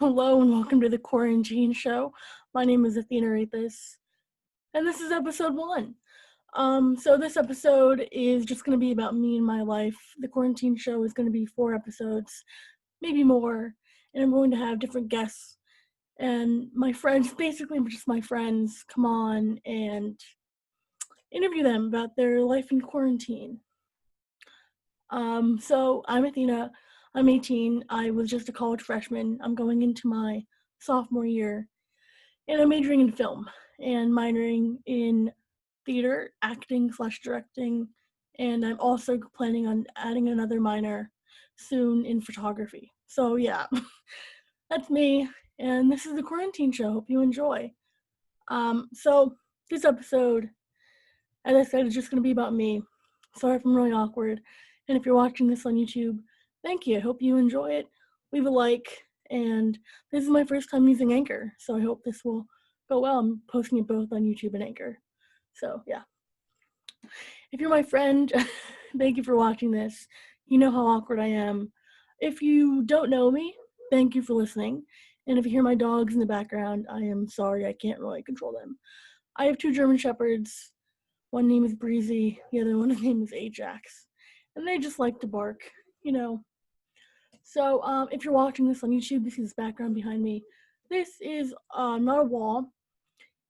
Hello and welcome to the Quarantine Show. My name is Athena Rethis, and this is episode 1. So this episode is just going to be about me and my life. The Quarantine Show is going to be 4 episodes, maybe more, and I'm going to have different guests and my friends, basically just my friends, come on and interview them about their life in quarantine. So I'm Athena. I'm 18. I was just a college freshman. I'm going into my sophomore year, and I'm majoring in film and minoring in theater, acting/directing, and I'm also planning on adding another minor soon in photography. So yeah, that's me, and this is the Quarantine Show. Hope you enjoy. So this episode, as I said, is just going to be about me. Sorry if I'm really awkward. And if you're watching this on YouTube, thank you. I hope you enjoy it. Leave a like. And this is my first time using Anchor, so I hope this will go well. I'm posting it both on YouTube and Anchor. So, yeah. If you're my friend, thank you for watching this. You know how awkward I am. If you don't know me, thank you for listening. And if you hear my dogs in the background, I am sorry. I can't really control them. I have 2 German Shepherds. One name is Breezy, the other one's name is Ajax. And they just like to bark, you know. So if you're watching this on YouTube, you see this background behind me. This is not a wall.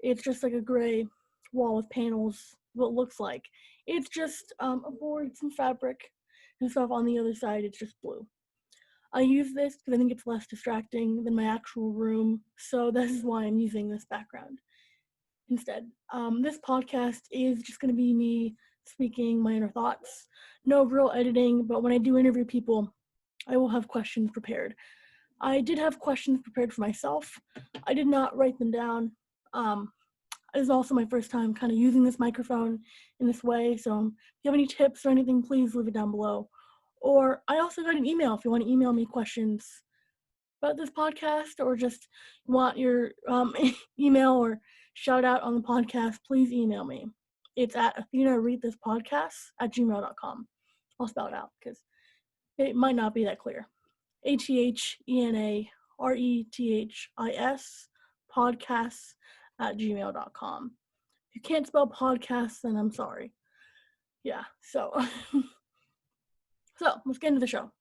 It's just like a gray wall with panels, what it looks like. It's just a board, some fabric, and stuff on the other side. It's just blue. I use this because I think it's less distracting than my actual room. So this is why I'm using this background instead. This podcast is just going to be me speaking my inner thoughts. No real editing, but when I do interview people, I will have questions prepared. I did have questions prepared for myself. I did not write them down. It is also my first time kind of using this microphone in this way, so if you have any tips or anything, please leave it down below. Or I also got an email if you want to email me questions about this podcast or just want your email or shout out on the podcast, please email me. It's at athenarethispodcasts@gmail.com. I'll spell it out because it might not be that clear. athenarethispodcasts @gmail.com. If you can't spell podcast, then I'm sorry. Yeah, so let's get into the show.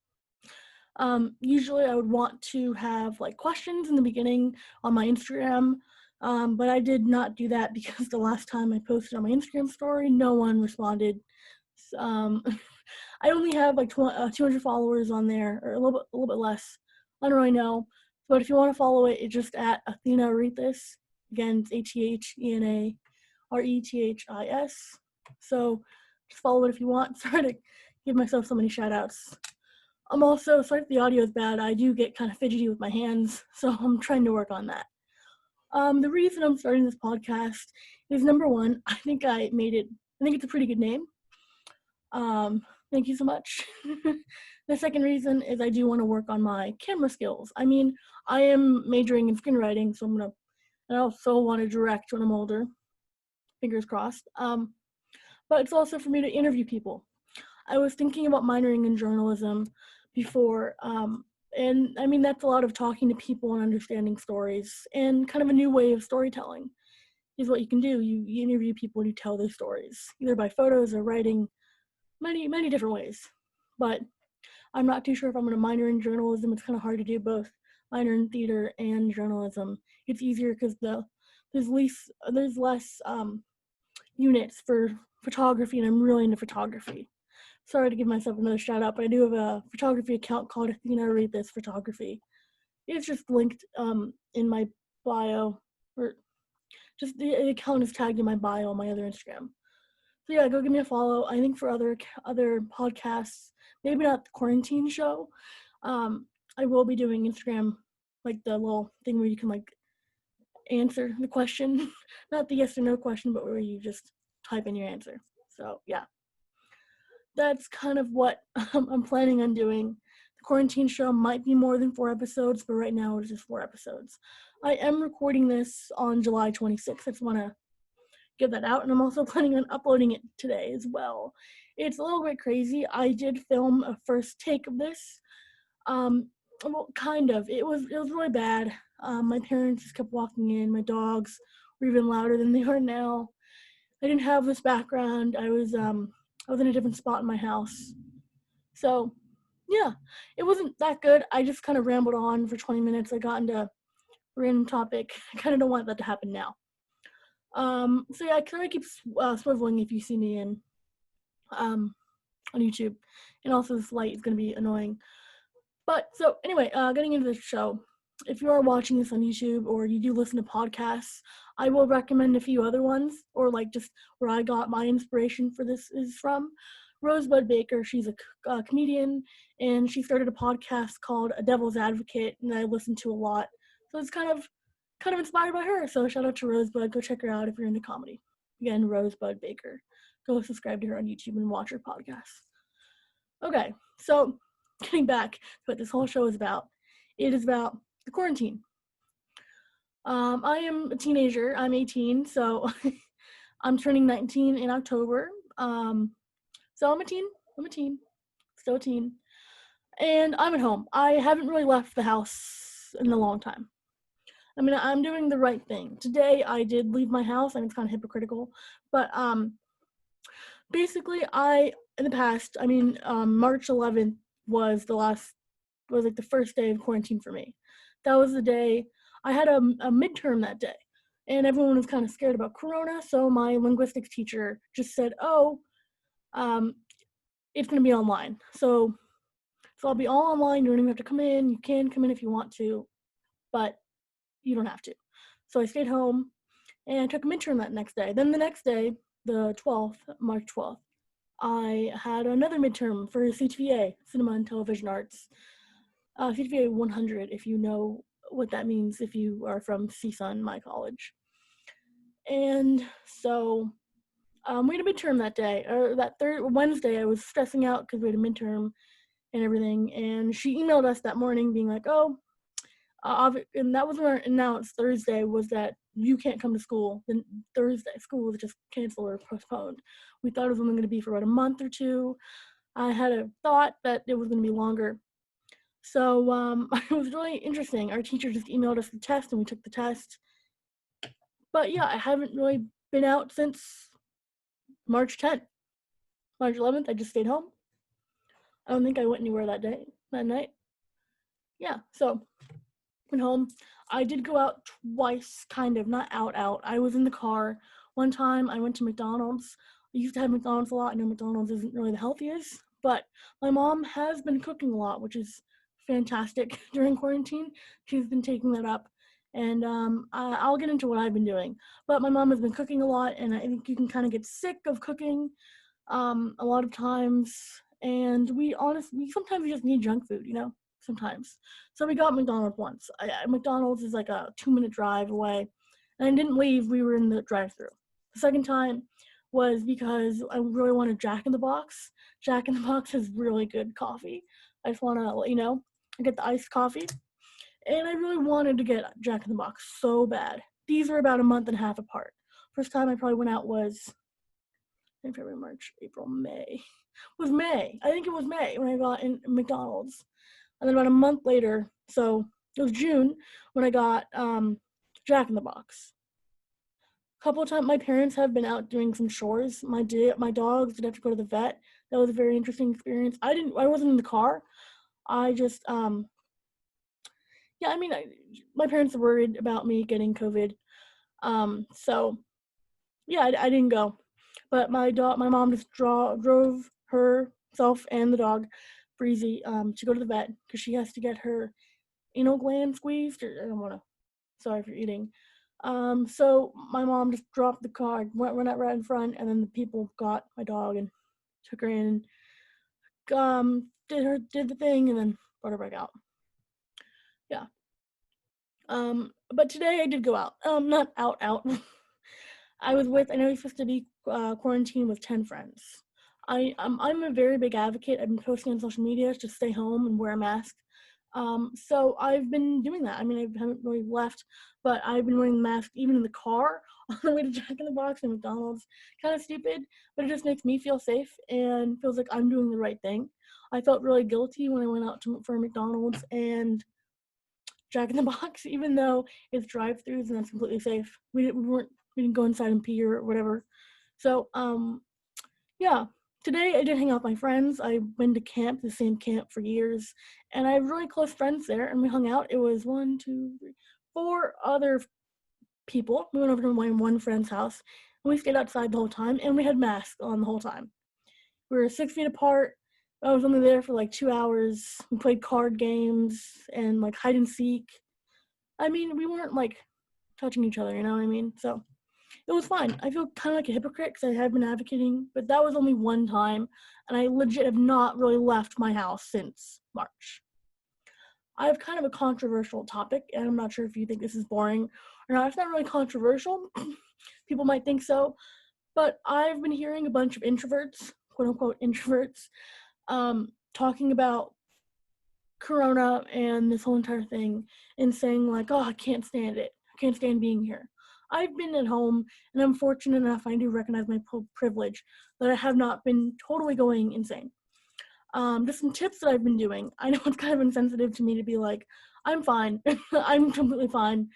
Usually I would want to have like questions in the beginning on my Instagram, but I did not do that because the last time I posted on my Instagram story, no one responded. I only have like 200 followers on there, or a little bit less. I don't really know, but if you want to follow it, it's just at Athena Rethis. Again, it's athenarethispodcasts. So just follow it if you want. Sorry to give myself so many shout outs. I'm also, sorry if the audio is bad, I do get kind of fidgety with my hands, so I'm trying to work on that. The reason I'm starting this podcast is, number one, I think it's a pretty good name. Thank you so much. The second reason is I do want to work on my camera skills. I mean, I am majoring in screenwriting, so I also want to direct when I'm older. Fingers crossed. But it's also for me to interview people. I was thinking about minoring in journalism before, and I mean, that's a lot of talking to people and understanding stories, and kind of a new way of storytelling is what you can do. You interview people and you tell their stories, either by photos or writing, many different ways. But I'm not too sure if I'm going to minor in journalism. It's kind of hard to do both, minor in theater and journalism. It's easier because there's less units for photography, and I'm really into photography. Sorry to give myself another shout out, but I do have a photography account called Athena Rethis Photography. It's just linked in my bio, or just the account is tagged in my bio on my other Instagram. So yeah, go give me a follow. I think for other podcasts, maybe not the Quarantine Show, I will be doing Instagram, like the little thing where you can like answer the question, not the yes or no question, but where you just type in your answer. So yeah, that's kind of what I'm planning on doing. The Quarantine Show might be more than 4 episodes, but right now it's just 4 episodes. I am recording this on July 26th. I just want to get that out, and I'm also planning on uploading it today as well. It's a little bit crazy. I did film a first take of this. Well, kind of. It was really bad. My parents just kept walking in. My dogs were even louder than they are now. I didn't have this background. I was in a different spot in my house. So, yeah, it wasn't that good. I just kind of rambled on for 20 minutes. I got into a random topic. I kind of don't want that to happen now. So yeah, I kind of keep swiveling if you see me on YouTube, and also this light is going to be annoying. But so anyway, getting into the show, if you are watching this on YouTube or you do listen to podcasts, I will recommend a few other ones, or like just where I got my inspiration for this is from Rosebud Baker. She's a comedian, and she started a podcast called A Devil's Advocate, and I listen to a lot. So it's kind of inspired by her. So shout out to Rosebud. Go check her out if you're into comedy. Again, Rosebud Baker. Go subscribe to her on YouTube and watch her podcast. Okay, so getting back to what this whole show is about, it is about the quarantine. I am a teenager. I'm 18, so I'm turning 19 in October. So I'm a teen. Still a teen. And I'm at home. I haven't really left the house in a long time. I mean, I'm doing the right thing. Today, I did leave my house. I mean, it's kind of hypocritical. But basically, in the past, March 11th was like the first day of quarantine for me. That was the day I had a midterm that day, and everyone was kind of scared about corona. So my linguistics teacher just said, "Oh, it's going to be online. So I'll be all online. You don't even have to come in. You can come in if you want to, but you don't have to." So I stayed home and I took a midterm that next day. Then the next day, the 12th, March 12th, I had another midterm for CTVA, Cinema and Television Arts. CTVA 100, if you know what that means, if you are from CSUN, my college. And so we had a midterm that day, or that Wednesday. I was stressing out because we had a midterm and everything. And she emailed us that morning being like, "Oh," and that was when it announced Thursday was that you can't come to school. Then Thursday, school was just canceled or postponed. We thought it was only going to be for about a month or two. I had a thought that it was going to be longer. So it was really interesting. Our teacher just emailed us the test, and we took the test. But yeah, I haven't really been out since March 10th. March 11th, I just stayed home. I don't think I went anywhere that night. Yeah, so went home. I did go out twice, kind of, not out. I was in the car. One time I went to McDonald's. I used to have McDonald's a lot. I know McDonald's isn't really the healthiest, but my mom has been cooking a lot, which is fantastic during quarantine. She's been taking that up, and I'll get into what I've been doing. But my mom has been cooking a lot, and I think you can kind of get sick of cooking a lot of times, and we sometimes just need junk food, sometimes. So we got McDonald's once. McDonald's is like a 2-minute drive away, and I didn't leave. We were in the drive-thru. The second time was because I really wanted Jack in the Box. Jack in the Box has really good coffee. I just want to let you know, I get the iced coffee, and I really wanted to get Jack in the Box so bad. These are about a month and a half apart. First time I probably went out was in February, March, April, May. It was May. I think it was May when I got in McDonald's. And then about a month later, so it was June, when I got Jack in the Box. A couple of times, my parents have been out doing some chores. My dogs did have to go to the vet. That was a very interesting experience. I wasn't in the car. I just, my parents are worried about me getting COVID. So, yeah, I didn't go. But my mom just drove herself and the dog, Breezy, to go to the vet because she has to get her anal gland squeezed. I don't want to. Sorry for eating. So my mom just dropped the car, went out right in front, and then the people got my dog and took her in, did the thing, and then brought her back out. Yeah. But today I did go out. Not out. I know you're supposed to be quarantined with 10 friends. I'm a very big advocate. I've been posting on social media to stay home and wear a mask. So I've been doing that. I mean, I haven't really left, but I've been wearing the mask even in the car on the way to Jack in the Box and McDonald's. Kind of stupid, but it just makes me feel safe and feels like I'm doing the right thing. I felt really guilty when I went out for McDonald's and Jack in the Box, even though it's drive-throughs and that's completely safe. We didn't go inside and pee or whatever. So yeah. Today I did hang out with my friends. I've been to camp, the same camp for years, and I have really close friends there, and we hung out. It was 4 other people. We went over to my one friend's house, and we stayed outside the whole time, and we had masks on the whole time. We were 6 feet apart. I was only there for like 2 hours. We played card games and like hide and seek. I mean, we weren't like touching each other, you know what I mean? So it was fine. I feel kind of like a hypocrite because I have been advocating, but that was only one time, and I legit have not really left my house since March. I have kind of a controversial topic, and I'm not sure if you think this is boring or not. It's not really controversial. People might think so, but I've been hearing a bunch of introverts, quote unquote introverts, talking about Corona and this whole entire thing and saying like, oh, I can't stand it. I can't stand being here. I've been at home, and I'm fortunate enough, I do recognize my privilege, that I have not been totally going insane. Just some tips that I've been doing. I know it's kind of insensitive to me to be like, I'm fine. I'm completely fine.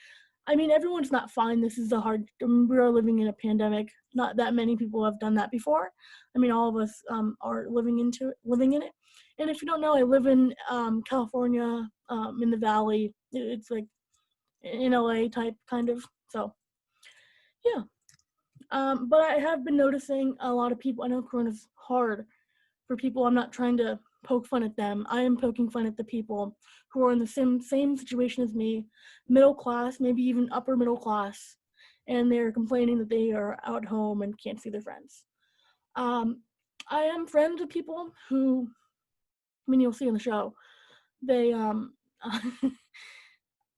I mean, everyone's not fine. This is we are living in a pandemic. Not that many people have done that before. I mean, all of us are living in it. And if you don't know, I live in California, in the Valley. It's like in LA type kind of. So yeah. But I have been noticing a lot of people. I know Corona's hard for people. I'm not trying to poke fun at them. I am poking fun at the people who are in the same situation as me, middle class, maybe even upper middle class, and they're complaining that they are out home and can't see their friends. I am friends with people who, I mean, you'll see in the show, they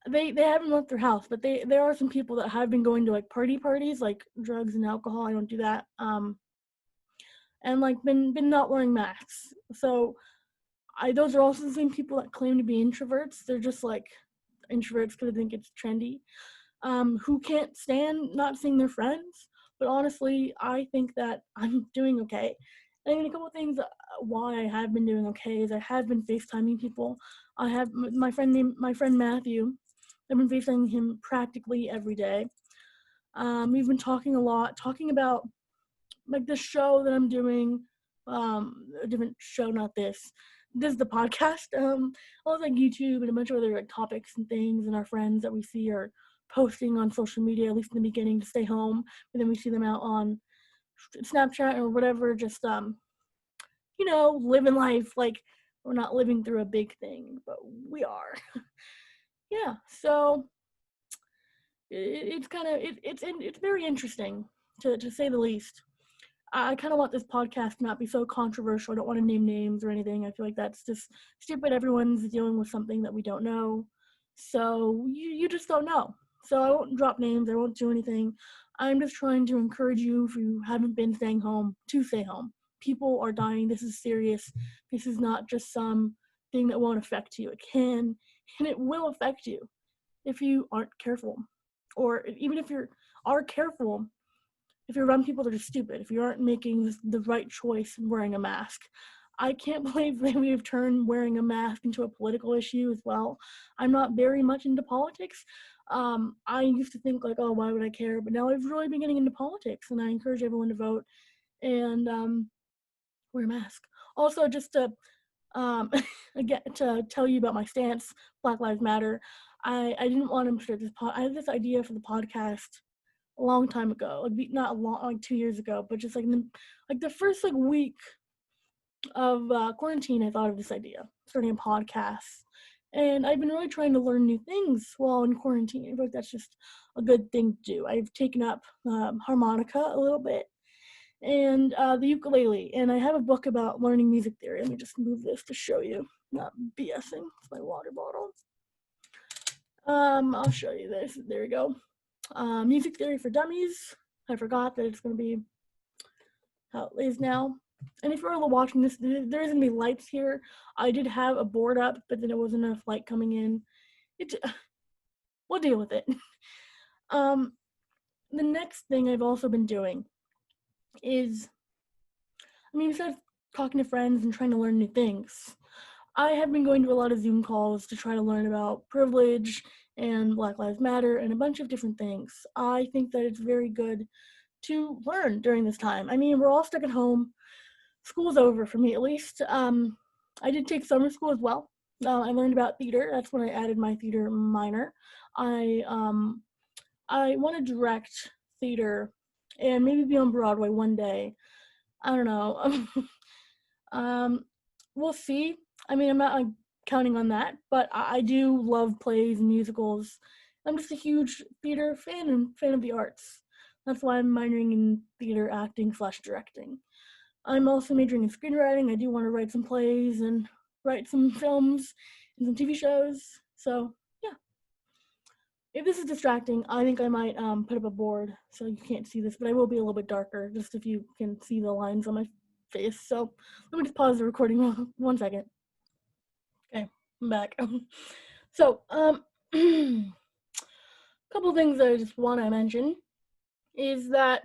they haven't left their house, but there are some people that have been going to like parties, like drugs and alcohol. I don't do that. And like been not wearing masks. So those are also the same people that claim to be introverts. They're just like introverts because they think it's trendy. Who can't stand not seeing their friends. But honestly, I think that I'm doing okay. And I mean, a couple of things why I have been doing okay is I have been FaceTiming people. I have my friend Matthew. I've been FaceTiming him practically every day. We've been talking a lot, talking about like the show that I'm doing, a different show, not this. This is the podcast. All like YouTube and a bunch of other like topics and things, and our friends that we see are posting on social media, at least in the beginning, to stay home. And then we see them out on Snapchat or whatever, just living life like we're not living through a big thing, but we are. Yeah. So it's kind of it's very interesting to say the least. I kind of want this podcast to not be so controversial. I don't want to name names or anything. I feel like that's just stupid. Everyone's dealing with something that we don't know. So you just don't know. So I won't drop names. I won't do anything. I'm just trying to encourage you, if you haven't been staying home, to stay home. People are dying. This is serious. This is not just some thing that won't affect you. It can, and it will affect you if you aren't careful. Or even if you are careful, if you're around people that are stupid, if you aren't making the right choice in wearing a mask. I can't believe that we have turned wearing a mask into a political issue as well. I'm not very much into politics. I used to think like, oh, why would I care? But now I've really been getting into politics, and I encourage everyone to vote and wear a mask. Also, just to again, to tell you about my stance, Black Lives Matter. I didn't want to start this I had this idea for the podcast a long time ago, not a long, like 2 years ago, but just like the first like week of quarantine, I thought of this idea, starting a podcast, and I've been really trying to learn new things while in quarantine. I feel like that's just a good thing to do. I've taken up harmonica a little bit and the ukulele, and I have a book about learning music theory. Let me just move this to show you, not BSing. It's my water bottle. I'll show you this. There we go. Music Theory for Dummies. I forgot that it's going to be how it is now. And if you're watching this, there isn't any lights here. I did have a board up, but then it wasn't enough light coming in. We'll deal with it. Um, the next thing I've also been doing is, besides talking to friends and trying to learn new things, I have been going to a lot of Zoom calls to try to learn about privilege and Black Lives Matter and a bunch of different things. I think that it's very good to learn during this time. We're all stuck at home. School's over for me, at least. I did take summer school as well. I learned about theater. That's when I added my theater minor. I want to direct theater and maybe be on Broadway one day. I don't know. um, we'll see. I'm not counting on that, but I do love plays and musicals. I'm just a huge theater fan and fan of the arts. That's why I'm minoring in theater acting / directing. I'm also majoring in screenwriting. I do want to write some plays and write some films and some TV shows. So yeah. If this is distracting, I think I might put up a board so you can't see this, but I will be a little bit darker just if you can see the lines on my face. So let me just pause the recording 1 second. Okay, I'm back. So, a couple things that I just want to mention is that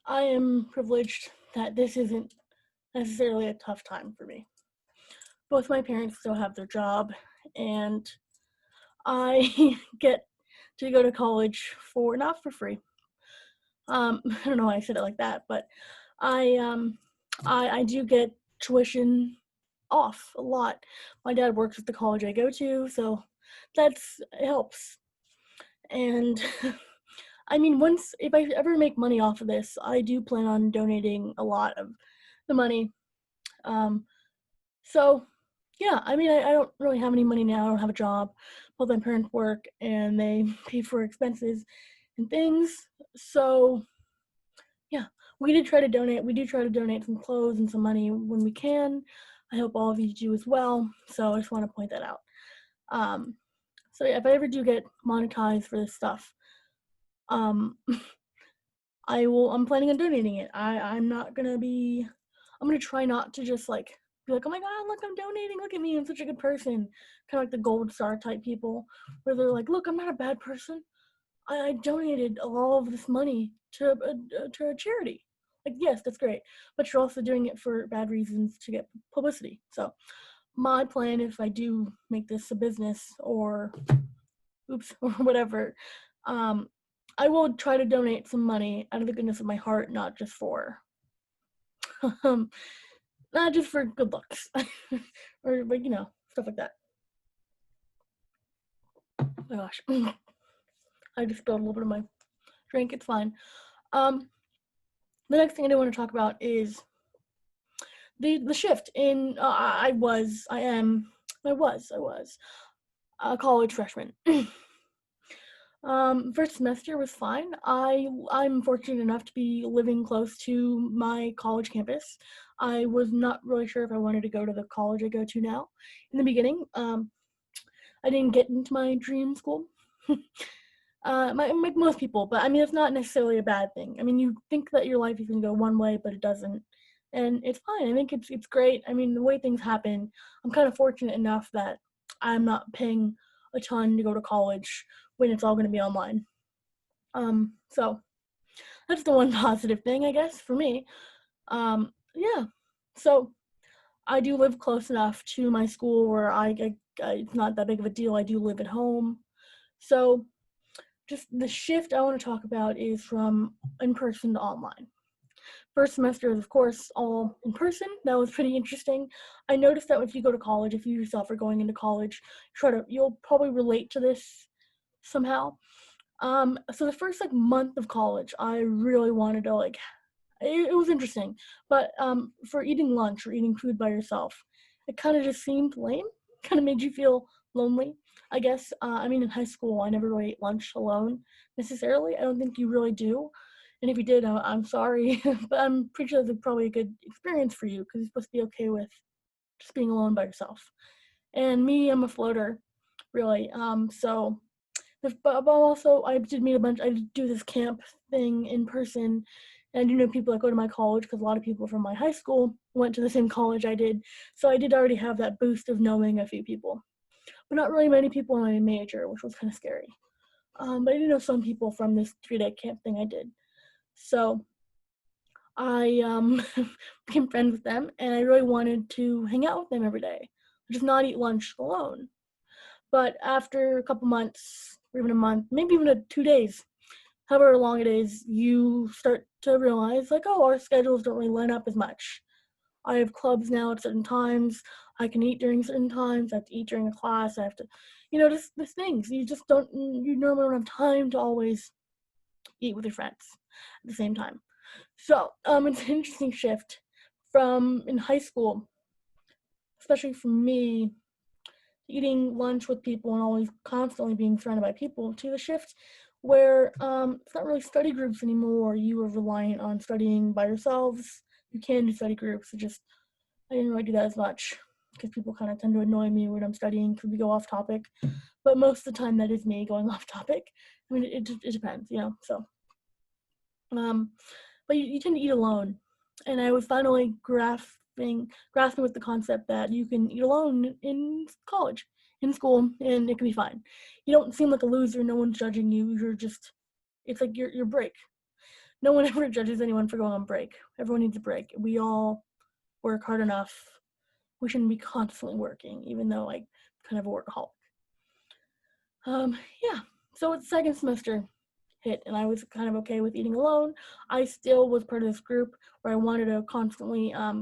I am privileged that this isn't necessarily a tough time for me. Both my parents still have their job, and I get to go to college not for free. I don't know why I said it like that, but I do get tuition off a lot. My dad works at the college I go to, so it helps. And if I ever make money off of this, I do plan on donating a lot of the money. So yeah, I don't really have any money now. I don't have a job. Both my parents work and they pay for expenses and things. So yeah, we do try to donate some clothes and some money when we can. I hope all of you do as well. So I just want to point that out. So yeah, if I ever do get monetized for this stuff, um, I'm planning on donating it. I'm gonna try not to just be like, oh my god, look, I'm donating, look at me, I'm such a good person. Kind of like the gold star type people, where they're like, look, I'm not a bad person. I donated all of this money to a charity. Like, yes, that's great, but you're also doing it for bad reasons to get publicity. So my plan, if I do make this a business or or whatever, I will try to donate some money out of the goodness of my heart, not just for good looks or stuff like that. Oh my gosh. I just spilled a little bit of my drink. It's fine. The next thing I want to talk about is the shift in I was a college freshman. First semester was fine. I'm fortunate enough to be living close to my college campus. I was not really sure if I wanted to go to the college I go to now. In the beginning, I didn't get into my dream school. Like most people, but it's not necessarily a bad thing. You think that your life is gonna go one way, but it doesn't, and it's fine. I think it's great. The way things happen, I'm kind of fortunate enough that I'm not paying a ton to go to college when it's all gonna be online. So that's the one positive thing, I guess, for me. Yeah. So I do live close enough to my school where it's not that big of a deal. I do live at home, so. Just the shift I want to talk about is from in-person to online. First semester is, of course, all in person. That was pretty interesting. I noticed that if you go to college, if you yourself are going into college, you'll probably relate to this somehow. So the first month of college, I really wanted to it was interesting, but for eating lunch or eating food by yourself, it kind of just seemed lame. Kind of made you feel lonely, I guess. In high school, I never really ate lunch alone necessarily. I don't think you really do. And if you did, I'm sorry, but I'm pretty sure that's probably a good experience for you because you're supposed to be okay with just being alone by yourself. And me, I'm a floater, really. But also I did meet I did do this camp thing in person, And I do know people that go to my college because a lot of people from my high school went to the same college I did. So I did already have that boost of knowing a few people, but not really many people in my major, which was kind of scary. But I do know some people from this 3-day camp thing I did. So I became friends with them, and I really wanted to hang out with them every day, just not eat lunch alone. But after a couple months, or even a month, maybe even 2 days, however long it is, you start to realize, like, oh, our schedules don't really line up as much. I have clubs now at certain times. I can eat during certain times. I have to eat during a class. I have to, just things. You normally don't have time to always eat with your friends at the same time. So, it's an interesting shift from in high school, especially for me, eating lunch with people and always constantly being surrounded by people, to the shift where it's not really study groups anymore. You are reliant on studying by yourselves. You can do study groups. I didn't really do that as much because people kind of tend to annoy me when I'm studying because we go off topic. But most of the time, that is me going off topic. I mean, it depends, So, but you tend to eat alone, and I was finally grasping with the concept that you can eat alone in college, in school, and it can be fine. You don't seem like a loser. No one's judging you. It's like your break. No one ever judges anyone for going on break. Everyone needs a break. We all work hard enough. We shouldn't be constantly working, even though I kind of a workaholic. Yeah. So it's second semester hit, and I was kind of okay with eating alone. I still was part of this group where I wanted to constantly, I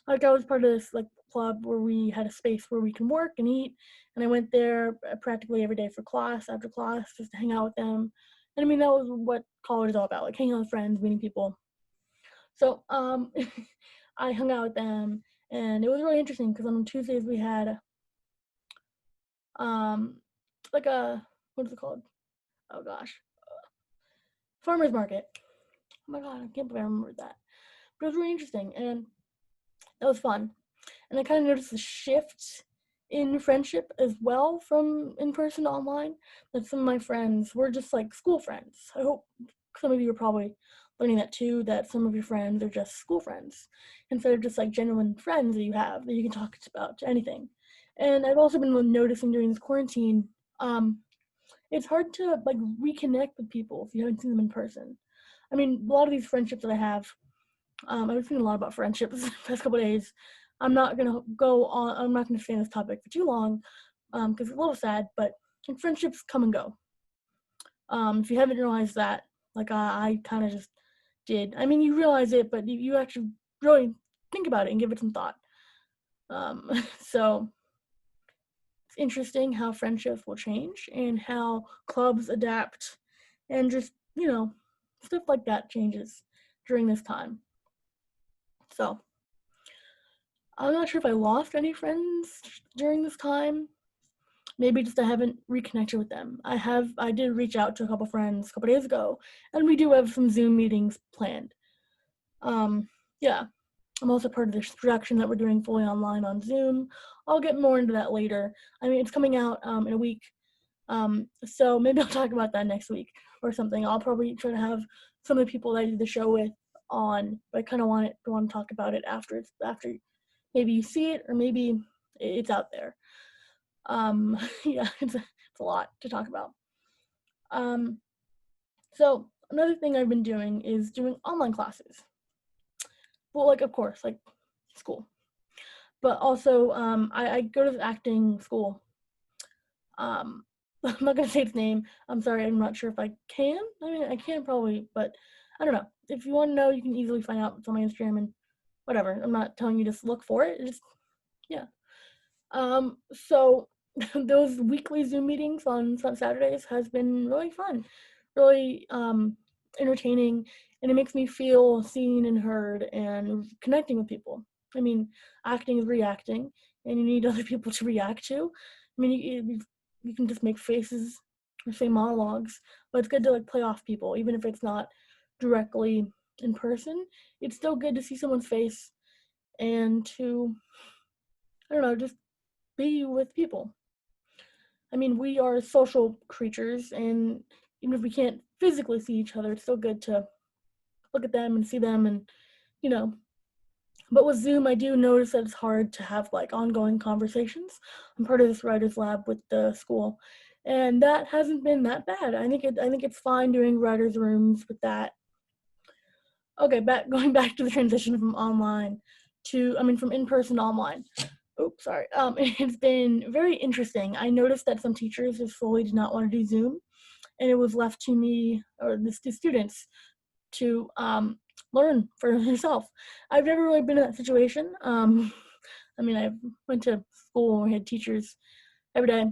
was part of this club where we had a space where we can work and eat, and I went there practically every day for class, after class, just to hang out with them. And I mean, that was what college is all about, like hanging out with friends, meeting people. So, I hung out with them, and it was really interesting because on Tuesdays we had, like what is it called? Oh gosh, farmer's market. Oh my god, I can't believe I remembered that. But it was really interesting, and that was fun. And I kind of noticed a shift in friendship as well from in person to online. That some of my friends were just like school friends. I hope some of you are probably learning that too, that some of your friends are just school friends instead of just like genuine friends that you have that you can talk about anything. And I've also been noticing during this quarantine, it's hard to like reconnect with people if you haven't seen them in person. I mean, a lot of these friendships that I have, I've been thinking a lot about friendships the past couple of days. I'm not gonna stay on this topic for too long, because it's a little sad, but friendships come and go. If you haven't realized that, like I kind of just did. I mean, you realize it, but you actually really think about it and give it some thought. So it's interesting how friendships will change and how clubs adapt, and just stuff like that changes during this time. So I'm not sure if I lost any friends during this time. Maybe just I haven't reconnected with them. I did reach out to a couple friends a couple days ago, and we do have some Zoom meetings planned. Yeah. I'm also part of this production that we're doing fully online on Zoom. I'll get more into that later. I mean, it's coming out in a week. So maybe I'll talk about that next week or something. I'll probably try to have some of the people that I did the show with on, but I kind of want to talk about it after maybe you see it or maybe it's out there. Yeah, it's a lot to talk about. So another thing I've been doing is doing online classes. Well, like of course, like school, but also I go to the acting school. I'm not gonna say its name. I'm sorry, I'm not sure if I can. I mean, I can probably, but I don't know. If you want to know, you can easily find out. It's on my Instagram and whatever. I'm not telling you to look for it. Just yeah. So those weekly Zoom meetings on some Saturdays has been really fun, really entertaining, and it makes me feel seen and heard and connecting with people. I mean, acting is reacting, and you need other people to react to. I mean, you can just make faces or say monologues, but it's good to like play off people, even if it's not directly in person. It's still good to see someone's face and to, I don't know, just be with people. I mean, we are social creatures, and even if we can't physically see each other, it's still good to look at them and see them and, you know. But with Zoom, I do notice that it's hard to have like ongoing conversations. I'm part of this writers lab with the school, and that hasn't been that bad. I think it's fine doing writers rooms with that. Okay, going back to the transition from from in-person to online. Oops, sorry. It's been very interesting. I noticed that some teachers just fully did not want to do Zoom, and it was left to me or the students to learn for yourself. I've never really been in that situation. I went to school and we had teachers every day.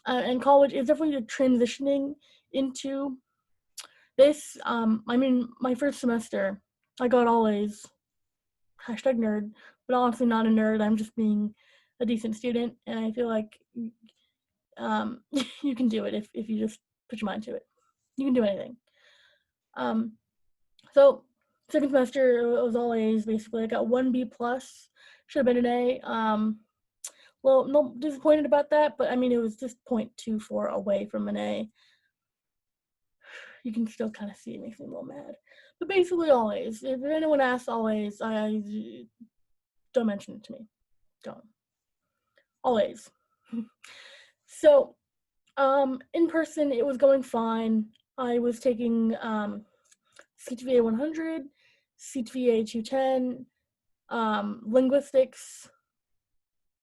And college is definitely transitioning into this. My first semester, I got all A's, #nerd, but honestly not a nerd. I'm just being a decent student, and I feel like you can do it if you just put your mind to it. You can do anything. So second semester it was all A's basically. I got 1 B plus, should have been an A. Well, no, disappointed about that, but I mean it was just 0.24 away from an A. You can still kind of see it makes me a little mad, but basically all A's. If anyone asks all A's, I don't mention it to me. Don't. All A's. So, in person it was going fine. I was taking CTVA 100, CTVA 210, linguistics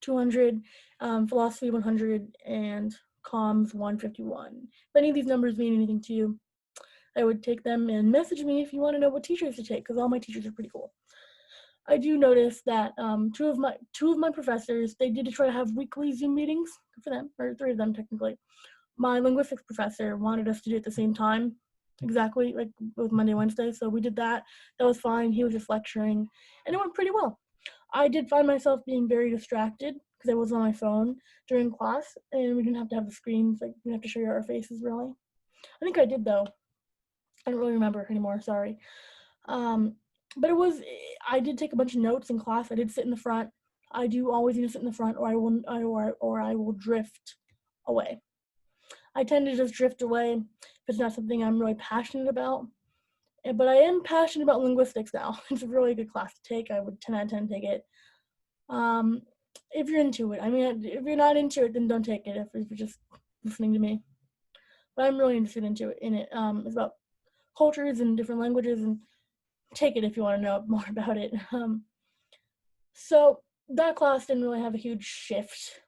200, philosophy 100, and comms 151. If any of these numbers mean anything to you, I would take them and message me if you want to know what teachers to take, because all my teachers are pretty cool. I do notice that two of my professors, they did try to have weekly Zoom meetings. Good for them, or 3 of them technically. My linguistics professor wanted us to do it at the same time, exactly like with Monday, Wednesday. So we did that. That was fine. He was just lecturing, and it went pretty well. I did find myself being very distracted because I was on my phone during class, and we didn't have to have the screens. Like we didn't have to show you our faces really. I think I did though. I don't really remember anymore. Sorry. But I did take a bunch of notes in class. I did sit in the front. I do always need to sit in the front, or I will drift away. I tend to just drift away if it's not something I'm really passionate about. But I am passionate about linguistics now. It's a really good class to take. I would 10 out of 10 take it. If you're into it. I mean, if you're not into it, then don't take it if you're just listening to me. But I'm really interested in it. It's about cultures and different languages, and take it if you want to know more about it. So that class didn't really have a huge shift.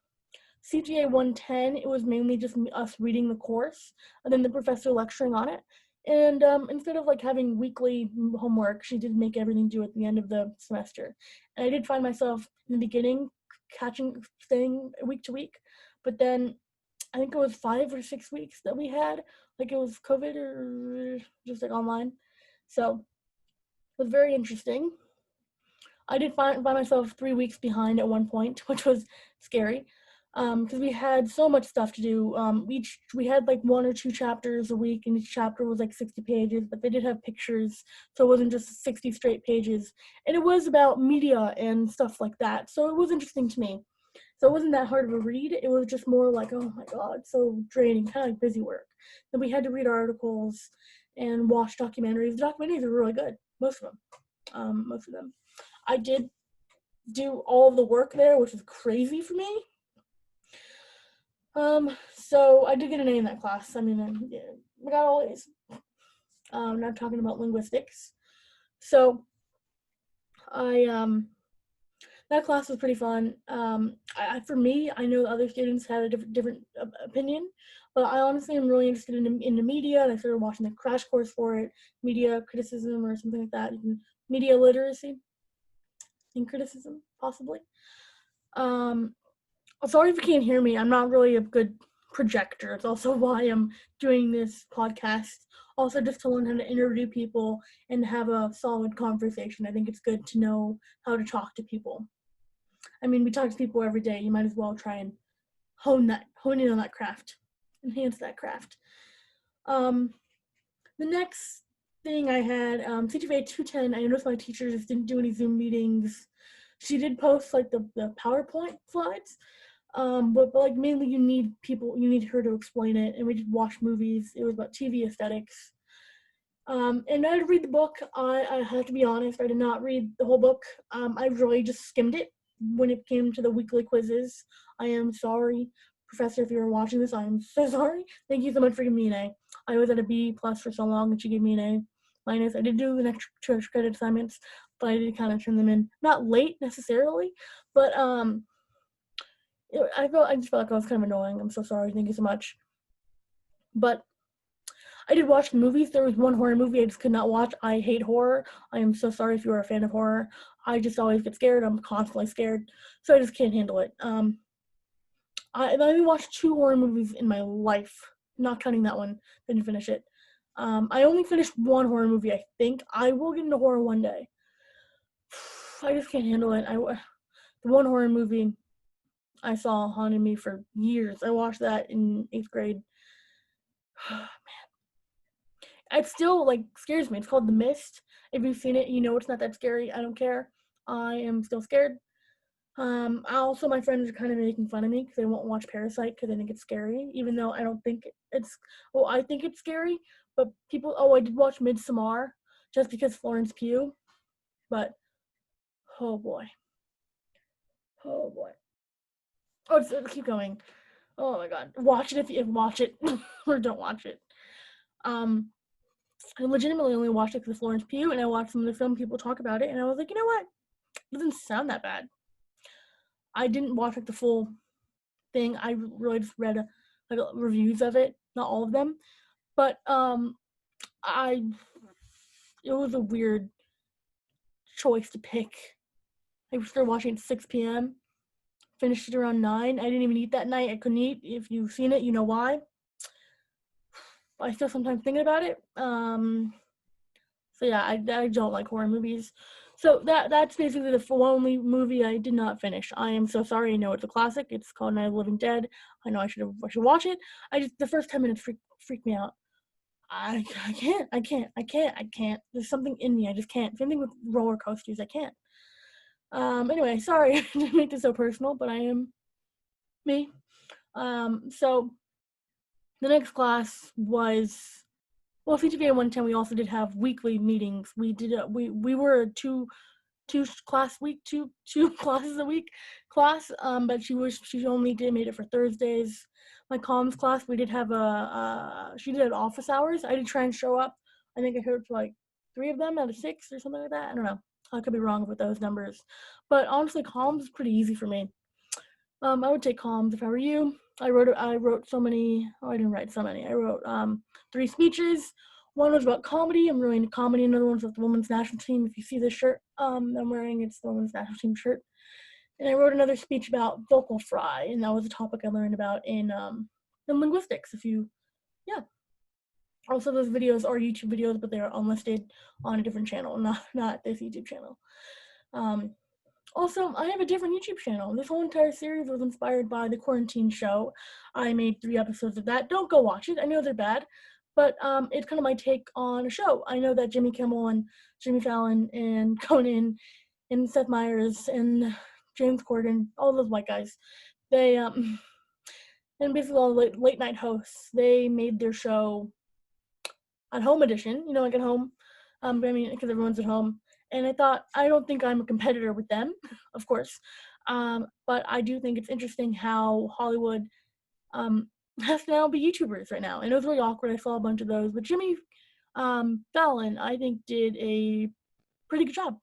CGA 110, it was mainly just us reading the course and then the professor lecturing on it. And instead of like having weekly homework, she did make everything due at the end of the semester. And I did find myself in the beginning staying week to week, but then I think it was 5 or 6 weeks that we had, like it was COVID or just like online. So it was very interesting. I did find myself 3 weeks behind at one point, which was scary, because we had so much stuff to do. We had like 1 or 2 chapters a week, and each chapter was like 60 pages, but they did have pictures, so it wasn't just 60 straight pages. And it was about media and stuff like that, so it was interesting to me. So it wasn't that hard of a read. It was just more like, oh my god, so draining, kind of like busy work. Then we had to read articles and watch documentaries. The documentaries are really good, most of them. I did do all of the work there, which is crazy for me. So I did get an A in that class. I mean, I got all A's. Not talking about linguistics. So that class was pretty fun. For me, I know other students had a different opinion, but I honestly am really interested in the media, and I started watching the crash course for it, media criticism or something like that, media literacy and criticism, possibly. Sorry if you can't hear me. I'm not really a good projector. It's also why I'm doing this podcast. Also, just to learn how to interview people and have a solid conversation. I think it's good to know how to talk to people. I mean, we talk to people every day. You might as well try and hone in on that craft, enhance that craft. The next thing I had, CTVA 210, I noticed my teachers didn't do any Zoom meetings. She did post like the PowerPoint slides, but like mainly you need her to explain it, and we did watch movies. It was about TV aesthetics. And I did read the book. I have to be honest, I did not read the whole book. I really just skimmed it when it came to the weekly quizzes. I am sorry, Professor, if you were watching this, I am so sorry. Thank you so much for giving me an A. I was at a B plus for so long, and she gave me an A minus. I did do the next two extra credit assignments, but I did kind of turn them in. Not late necessarily, but I just felt like I was kind of annoying. I'm so sorry. Thank you so much. But I did watch the movies. There was one horror movie I just could not watch. I hate horror. I am so sorry if you are a fan of horror. I just always get scared. I'm constantly scared, so I just can't handle it. I only watched 2 horror movies in my life, not counting that one. Didn't finish it. I only finished 1 horror movie. I think I will get into horror one day. I just can't handle it. The one horror movie I saw haunted me for years. I watched that in 8th grade. It still scares me. It's called The Mist. If you've seen it, you know it's not that scary. I don't care. I am still scared. Also, my friends are kind of making fun of me because they won't watch Parasite because they think it's scary, even though I don't think it's. Well, I think it's scary, but people. Oh, I did watch Midsommar just because Florence Pugh, but oh boy, oh boy. Oh, keep going. Oh my god, watch it if you watch it, or don't watch it. I legitimately only watched it because of Florence Pugh, and I watched some of the film people talk about it, and I was like, you know what? It doesn't sound that bad. I didn't watch the full thing. I really just read reviews of it, not all of them, but it was a weird choice to pick. I started watching at 6 p.m. Finished it around 9. I didn't even eat that night. I couldn't eat. If you've seen it, you know why. I still sometimes think about it. So yeah, I don't like horror movies. So that's basically the only movie I did not finish. I am so sorry. I know it's a classic. It's called Night of the Living Dead. I know I should watch it. The first 10 minutes freaked me out. I can't. There's something in me. I just can't. Same thing with roller coasters. I can't. Anyway, sorry to make this so personal, but I am me. So the next class was, well, CTVA 110. We also did have weekly meetings. We were a two classes a week class. But she only made it for Thursdays. My comms class, we did have she did office hours. I did try and show up. I think I heard like 3 of them out of 6 or something like that. I don't know. I could be wrong with those numbers, but honestly, comms is pretty easy for me. I would take comms if I were you. I wrote so many. Oh, I didn't write so many. I wrote 3 speeches. One was about comedy. I'm really into comedy. Another one's about the women's national team. If you see this shirt I'm wearing, it's the women's national team shirt. And I wrote another speech about vocal fry, and that was a topic I learned about in linguistics. Yeah. Also, those videos are YouTube videos, but they are unlisted on a different channel, not this YouTube channel. Also, I have a different YouTube channel. This whole entire series was inspired by the Quarantine show. I made 3 episodes of that. Don't go watch it. I know they're bad, but it's kind of my take on a show. I know that Jimmy Kimmel and Jimmy Fallon and Conan and Seth Meyers and James Corden, all those white guys, they and basically all the late night hosts, they made their show at home edition, like at home. Because everyone's at home. And I thought, I don't think I'm a competitor with them, of course. But I do think it's interesting how Hollywood has to now be YouTubers right now. And it was really awkward. I saw a bunch of those. But Jimmy Fallon, I think, did a pretty good job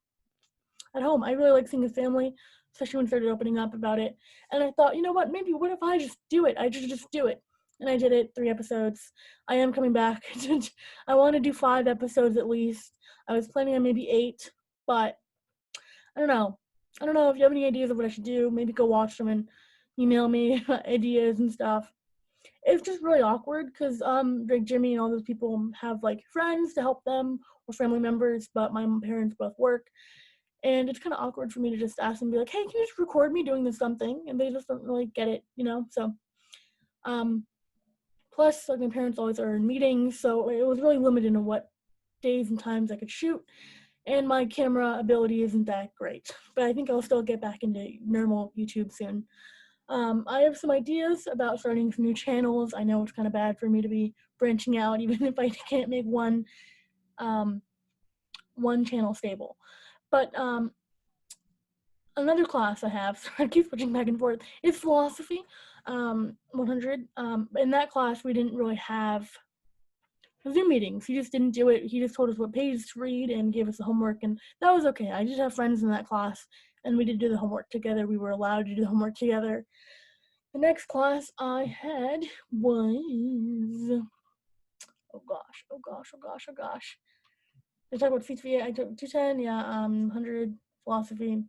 at home. I really like seeing his family, especially when he started opening up about it. And I thought, you know what, maybe what if I just do it? I just do it. And I did it, 3 episodes. I am coming back. I want to do 5 episodes at least. I was planning on maybe 8, but I don't know. I don't know if you have any ideas of what I should do. Maybe go watch them and email me ideas and stuff. It's just really awkward because Jimmy and all those people have friends to help them or family members, but my parents both work. And it's kind of awkward for me to just ask them, be like, hey, can you just record me doing this something? And they just don't really get it, So, plus, my parents always are in meetings, so it was really limited in what days and times I could shoot. And my camera ability isn't that great. But I think I'll still get back into normal YouTube soon. I have some ideas about starting some new channels. I know it's kind of bad for me to be branching out, even if I can't make one one channel stable. But another class I have, so I keep switching back and forth, is philosophy 100. In that class, we didn't really have Zoom meetings. He just didn't do it. He just told us what pages to read and gave us the homework, and that was okay. I just have friends in that class, and we did do the homework together. We were allowed to do the homework together. The next class I had was, oh gosh. I talked about CTV, I took 210, 100, philosophy.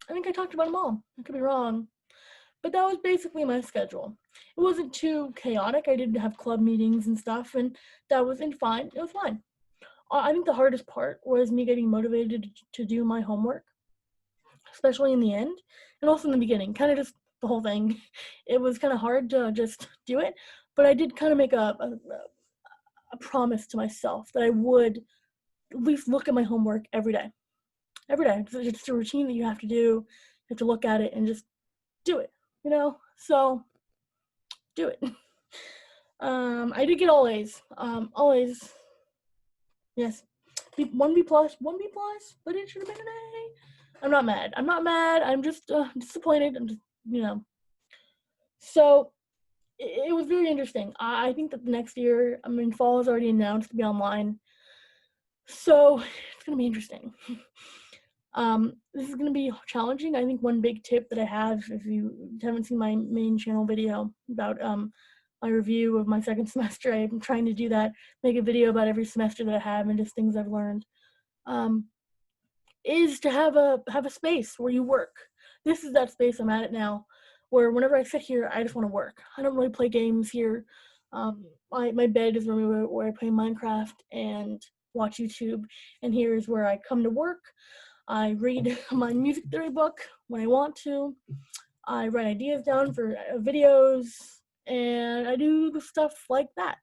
I think I talked about them all. I could be wrong. But that was basically my schedule. It wasn't too chaotic. I did have club meetings and stuff, and that wasn't fine. It was fine. I think the hardest part was me getting motivated to do my homework, especially in the end, and also in the beginning. Kind of just the whole thing. It was kind of hard to just do it, but I did kind of make a promise to myself that I would at least look at my homework every day. Every day. It's a routine that you have to do. You have to look at it and just do it, So do it. I did get all A's. All A's. Yes. 1B plus, but it should have been an A. I'm not mad. I'm just disappointed. I'm just, So it was very interesting. I think that the next year, fall is already announced to be online. So it's going to be interesting. This is going to be challenging. I think one big tip that I have, if you haven't seen my main channel video about my review of my second semester, I'm trying to do that, make a video about every semester that I have and just things I've learned, is to have a space where you work. This is that space I'm at it now, where whenever I sit here, I just want to work. I don't really play games here. My bed is where I play Minecraft and watch YouTube, and here is where I come to work. I read my music theory book when I want to. I write ideas down for videos, and I do the stuff like that.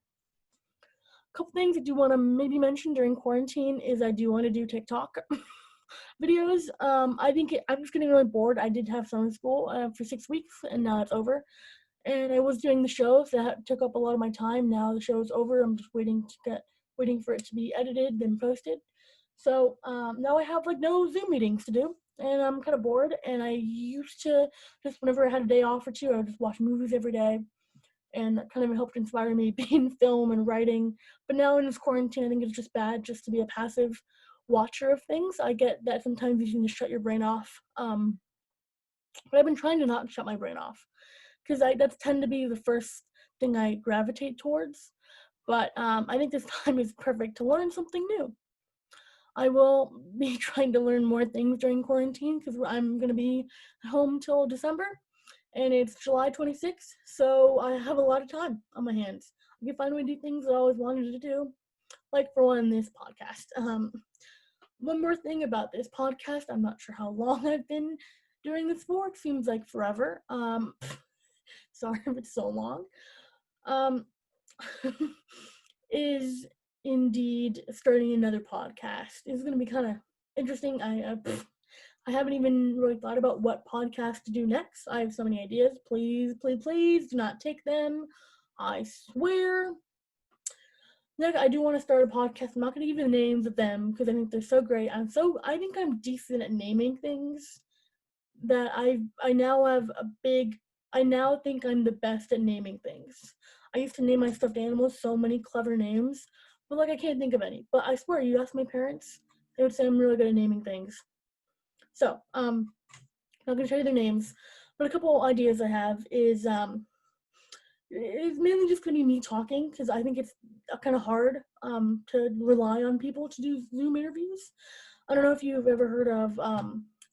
A couple things I do want to maybe mention during quarantine is I do want to do TikTok videos. I think I'm just getting really bored. I did have summer school for 6 weeks, and now it's over. And I was doing the shows that took up a lot of my time. Now the show's over. I'm just waiting for it to be edited and posted. So now I have no Zoom meetings to do, and I'm kind of bored. And I used to just whenever I had a day off or two, I would just watch movies every day, and that kind of helped inspire me being film and writing. But now in this quarantine, I think it's just bad just to be a passive watcher of things. I get that sometimes you can just shut your brain off, but I've been trying to not shut my brain off because that's tend to be the first thing I gravitate towards. But I think this time is perfect to learn something new. I will be trying to learn more things during quarantine because I'm going to be home till December, and it's July 26th, so I have a lot of time on my hands. I can finally do things that I always wanted to do, like for one, this podcast. One more thing about this podcast, I'm not sure how long I've been doing this for. It seems like forever. Sorry if it's so long. Is indeed starting another podcast. It's going to be kind of interesting. I haven't even really thought about what podcast to do next. I have so many ideas. Please do not take them. I swear. Next, I do want to start a podcast. I'm not going to give you the names of them because I think they're so great. I think I'm decent at naming things that I now think I'm the best at naming things. I used to name my stuffed animals so many clever names, but I can't think of any. But I swear, you ask my parents, they would say I'm really good at naming things. So, I'm not gonna tell you their names, but a couple ideas I have is it's mainly just gonna be me talking because I think it's kind of hard to rely on people to do Zoom interviews. I don't know if you've ever heard of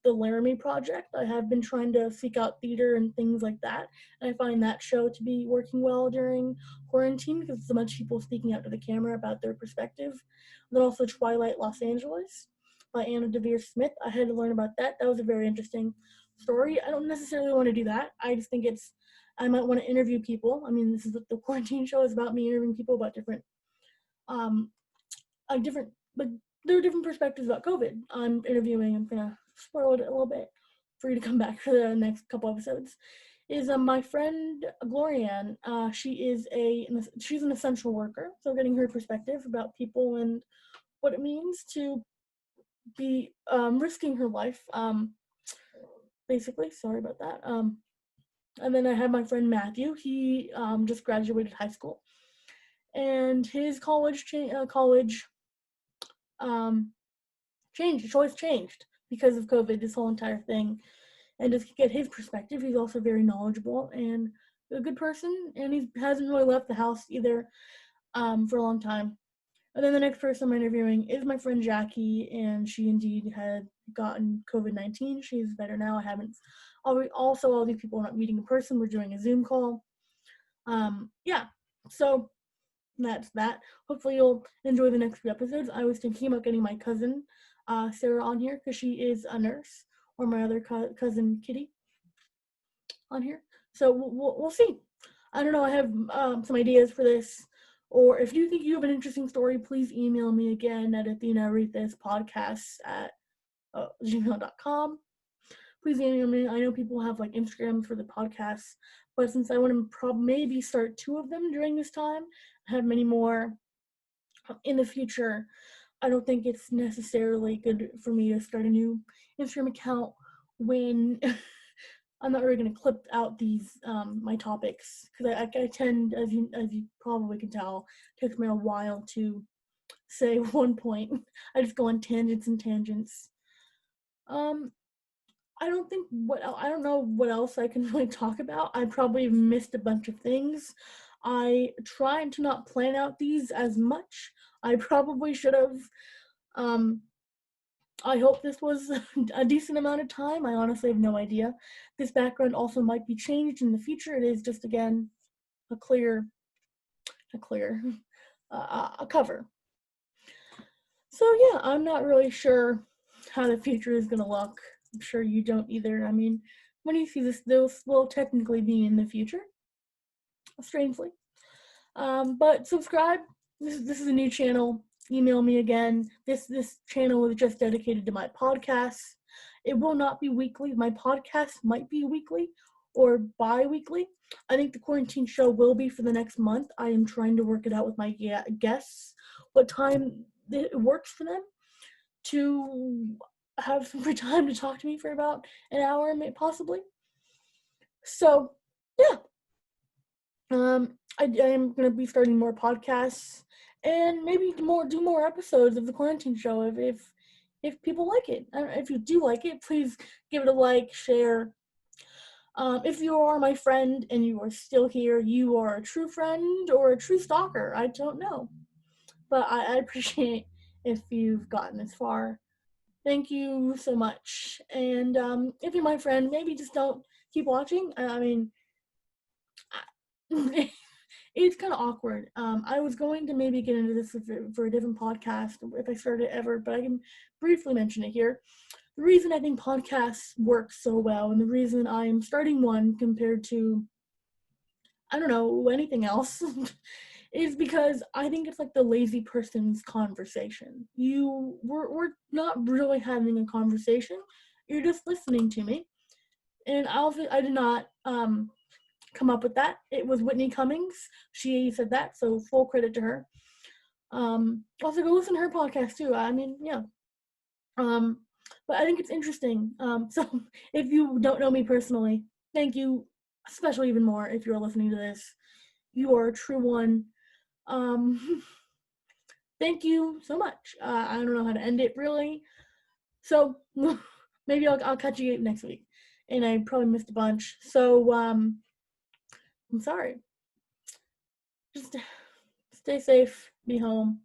the Laramie Project. I have been trying to seek out theater and things like that, and I find that show to be working well during quarantine because it's a bunch of people speaking out to the camera about their perspective. And then also Twilight Los Angeles by Anna Devere Smith. I had to learn about that. That was a very interesting story. I don't necessarily want to do that. I just think I might want to interview people. I mean, this is what the quarantine show is about, me interviewing people about different, but there are different perspectives about COVID. I'm gonna spoil it a little bit for you to come back for the next couple episodes. Is my friend Glorianne. She's an essential worker, so getting her perspective about people and what it means to be risking her life, basically. Sorry about that. And then I have my friend Matthew. He just graduated high school, and his college changed. His choice changed because of COVID. This whole entire thing, and just to get his perspective, he's also very knowledgeable and a good person, and he hasn't really left the house either for a long time. And then the next person I'm interviewing is my friend Jackie, and she indeed had gotten COVID-19. She's better now. I haven't. Also, all these people are not meeting in person. We're doing a Zoom call. Yeah, so that's that. Hopefully you'll enjoy the next few episodes. I was thinking about getting my cousin, Sarah, on here because she is a nurse, or my other cousin, Kitty, on here. So we'll see. I don't know. I have some ideas for this. Or if you think you have an interesting story, please email me again at athenarethispodcasts at gmail.com. Please email me. I know people have like Instagrams for the podcasts, but since I want to maybe start 2 of them during this time, I have many more in the future, I don't think it's necessarily good for me to start a new Instagram account when I'm not really going to clip out these my topics, because I tend, as you probably can tell, it takes me a while to say one point. I just go on tangents and tangents. I don't know what else I can really talk about. I probably missed a bunch of things. I tried to not plan out these as much. I probably should have. I hope this was a decent amount of time. I honestly have no idea. This background also might be changed in the future. It is just, again, a cover. So yeah, I'm not really sure how the future is going to look. I'm sure you don't either. I mean, when you see this will technically be in the future, strangely. But subscribe. This is a new channel. Email me again. This channel is just dedicated to my podcasts. It will not be weekly. My podcast might be weekly or bi-weekly. I think the quarantine show will be for the next month. I am trying to work it out with my guests, what time it works for them to have some free time to talk to me for about an hour, possibly. So, yeah. I am going to be starting more podcasts and maybe do more episodes of the quarantine show if people like it. If you do like it, please give it a like, share. If you are my friend and you are still here, you are a true friend or a true stalker. I don't know. But I appreciate if you've gotten this far. Thank you so much. And if you're my friend, maybe just don't keep watching. I mean, it's kind of awkward. I was going to maybe get into this for a different podcast if I started ever, but I can briefly mention it here. The reason I think podcasts work so well, and the reason I'm starting one compared to, I don't know, anything else, is because I think it's like the lazy person's conversation. We're not really having a conversation. You're just listening to me. And I did not come up with that. It was Whitney Cummings. She said that, so full credit to her. Also go listen to her podcast too. I mean, yeah. But I think it's interesting. So if you don't know me personally, thank you, especially even more if you're listening to this. You are a true one. Thank you so much. I don't know how to end it really. So maybe I'll catch you next week. And I probably missed a bunch. So I'm sorry. Just stay safe, be home.